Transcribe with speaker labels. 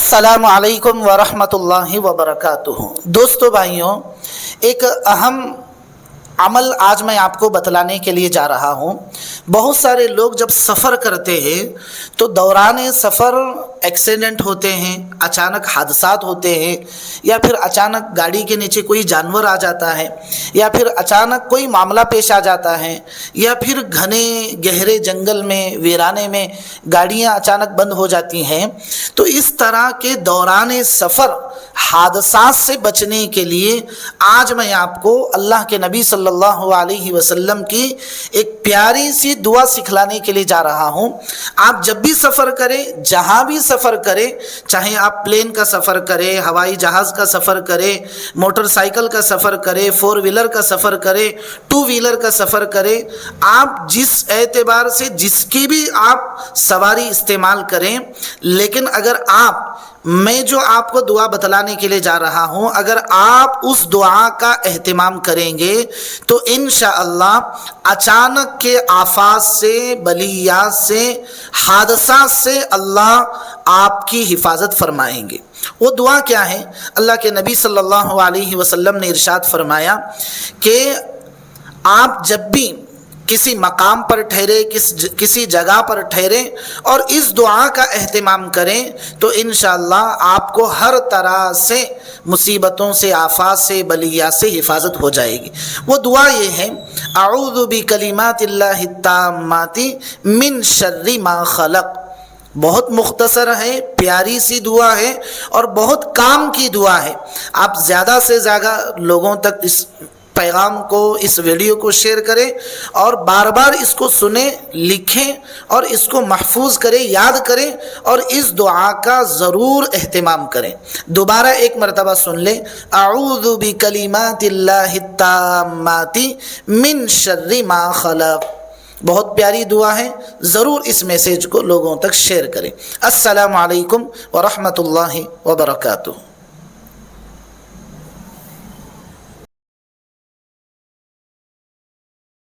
Speaker 1: अस्सलामु अलैकुम वरहमतुल्लाहि वबरकातुहू। दोस्तों भाइयों, एक अहम अमल आज मैं आपको बतलाने के लिए जा रहा हूँ। बहुत सारे लोग जब सफ़र करते हैं तो दौरान सफ़र एक्सीडेंट होते हैं, अचानक हादसात होते हैं, या फिर अचानक गाड़ी के नीचे कोई जानवर आ जाता है, या फिर अचानक कोई मामला पेश आ जाता है, या फिर घने गहरे जंगल में वीराने में गाड़ियाँ अचानक बंद हो जाती हैं। तो इस तरह के दौरान सफ़र हादसात से बचने के लिए आज मैं आपको अल्लाह के नबी सल्लल्लाहु अलैहि वसल्लम की एक प्यारी सी दुआ सिखलाने के लिए जा रहा हूँ। आप जब भी सफ़र करें, जहाँ भी सफ़र करें, चाहे आप प्लेन का सफ़र करें, हवाई जहाज़ का सफ़र करें, मोटरसाइकिल का सफ़र करें, 4 व्हीलर का सफ़र करें, 2 व्हीलर का सफ़र करें, आप जिस एतबार से जिसकी भी आप सवारी इस्तेमाल करें, लेकिन अगर मैं जो आपको दुआ बतलाने के लिए जा रहा हूँ, अगर आप उस दुआ का एहतिमाम करेंगे तो इंशाअल्लाह अचानक के आफात से, बलियात से, हादसा से अल्लाह आपकी हिफाजत फरमाएंगे। वो दुआ क्या है? अल्लाह के नबी सल्लल्लाहु अलैहि वसल्लम ने इरशाद फरमाया कि आप जब भी किसी मकाम पर ठहरे, किसी जगह पर ठहरे और इस दुआ का एहतिमाम करें तो इंशाअल्लाह आपको हर तरह से मुसीबतों से, आफात से, बलिया से हिफाजत हो जाएगी। वो दुआ ये है, अऊज़ु बिकलिमातिल्लाहि ताम्माति मिन शर्रि मा खलक़। बहुत मुख्तसर है, प्यारी सी दुआ है और बहुत काम की दुआ है। आप ज़्यादा से ज़्यादा लोगों तक इस पैगाम को, इस वीडियो को शेयर करें और बार बार इसको सुने, लिखें और इसको महफूज करें, याद करें और इस दुआ का ज़रूर एहतिमाम करें। दोबारा एक मरतबा सुन लें, अऊज़ु बिकलिमातिल्लाहि ताम्माति मिन शर्रि मा खलक़। बहुत प्यारी दुआ है, ज़रूर इस मैसेज को लोगों तक शेयर करें। अस्सलामु अलैकुम व रहमतुल्लाहि व बरकातुहू।